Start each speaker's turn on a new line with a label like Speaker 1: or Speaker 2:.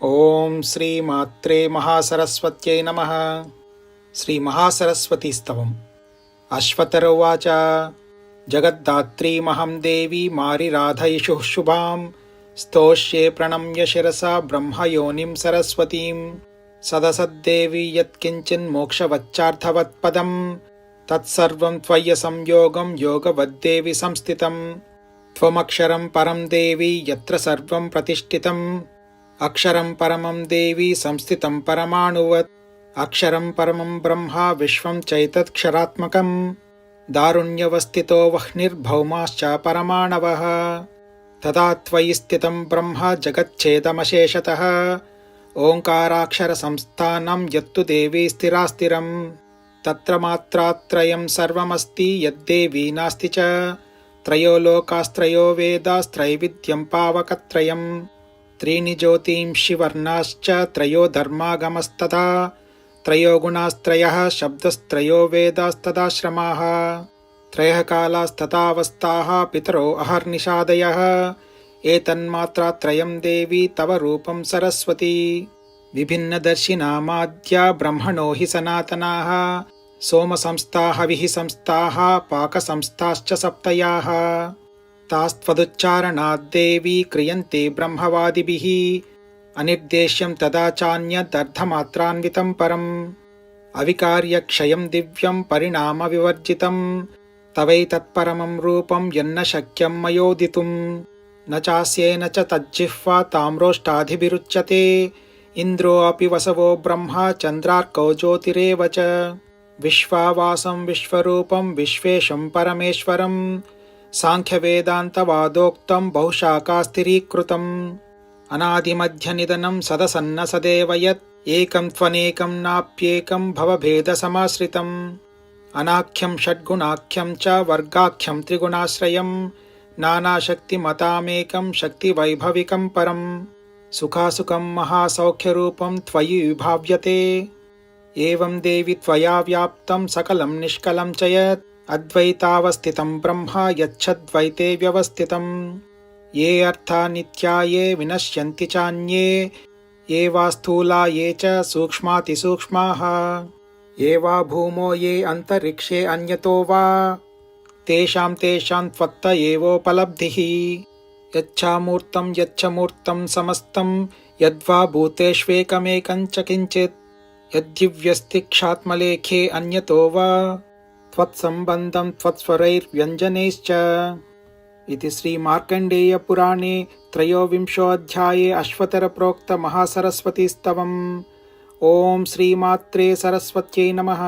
Speaker 1: ఓం శ్రీ మాత్రే మహాసరస్వత్యై నమః. శ్రీ మహాసరస్వతీ స్తవం. అశ్వతరోవాచ జగద్ధాత్రీమహం దేవీ మారిరాధయిషుః శుభాం స్తోష్యే ప్రణమ్య శిరసా బ్రహ్మయోనిం సరస్వతీం సదసద్దేవీ యత్కించిన్మోక్షవచ్చార్థవత్పదం తత్సర్వం త్వయ్య సంయోగం యోగవద్దేవి సంస్థితం. త్వమక్షరం పరం దేవీ యత్ర సర్వం ప్రతిష్ఠితం. అక్షరం పరమం దేవీ సంస్థితం పరమాణువత్. అక్షరం పరమం బ్రహ్మ విశ్వం చైతత్క్షరాత్మకం. దారుణ్యవస్థితో వహ్నిర్భౌమాశ్చ పరమాణవః. తదా త్వయి స్థితం బ్రహ్మ జగచ్ఛేదమశేషతః. ఓంకారాక్షర సంస్థానం యత్తు దేవీ స్థిరాస్థిరం. తత్ర మాత్రాత్రయం సర్వమస్తి యద్దేవీ నాస్తి చ. త్రయో లోకాస్త్రయో వేదాస్త్రైవిద్యం పావకత్రయం. త్రీణి జ్యోతింషి వర్ణాశ్చ త్రయో ధర్మాగమస్తథా. త్రయో గుణాస్త్రయః శబ్దస్త్రయో వేదాస్తదాశ్రమాః. త్రయః కాలాస్తథావస్థాః పితరో అహర్నిషాదయః. ఏతన్మాత్రాత్రయం దేవీ తవ రూపం సరస్వతీ. విభిన్నదర్శినామాద్యా బ్రహ్మణో హి సనాతనాః. సోమసంస్థాః విహిసంస్థాః పాకసంస్థాశ్చ సప్తయాః. తాస్త్వదుచ్చారణాద్దేవీ క్రియంతే బ్రహ్మవాదిభిః. అనిర్దేశ్యం తదా చాన్యదర్థమాత్రాన్వితం పరం. అవికార్యక్షయం దివ్యం పరిణామ వివర్జితం. తవైతత్పరమం రూపం యన్న శక్యం మయోదితుం. న చాస్యేన చ తజ్జిహ్వా తామ్రోష్టాధిభిరుచ్యతే. ఇంద్రో అపి వసవో బ్రహ్మ చంద్రార్కౌ జ్యోతిరేవ చ. విశ్వావాసం విశ్వరూపం విశ్వేశం పరమేశ్వరం. సాంఖ్యవేదాంతవాదోక్తం బహుశాఖాస్థిరీకృతం. అనాదిమధ్యనిధనం సదసన్న సదేవ యత్. ఏకం త్వనేకం నాప్యేకం భవభేదసమాశ్రితం. అనాఖ్యం షడ్గుణాఖ్యం చ వర్గాఖ్యం త్రిగుణాశ్రయం. నానాశక్తిమతామేకం శక్తివైభవికం పరం. సుఖాసుఖం మహాసౌఖ్యరూపం త్వయి విభావ్యతే. ఏవం దేవి త్వయా వ్యాప్తం సకలం నిష్కలం చ యత్. అద్వైతావస్థితం బ్రహ్మ యచ్చద్వైతే వ్యవస్థితం. ఏ అర్థా నిత్యా ఏ వినశ్యంతి చాన్యే. ఏ వా స్థూలా ఏ చ సూక్ష్మాతిసూక్ష్మాః. ఏ వా భూమో ఏ అంతరిక్షే అన్యతో వా. తేషాం తేషాం త్వత్త ఏవోపలబ్ధిః. యచ్ఛామూర్తం యచ్చమూర్తం సమస్తం యద్వా భూతేష్వేకమేకం చ కించిత్. యద్దివ్యస్తి క్షాత్మలేఖే అన్యతో వా. త్వత్సంబంధం త్వత్స్వరైర్వ్యంజనైశ్చ. ఇది శ్రీ మార్కండేయ పురాణే త్రయోవింశోऽధ్యాయే అశ్వతర ప్రోక్త మహాసరస్వతీ స్తవం. ఓం శ్రీమాత్రే సరస్వత్యై నమః.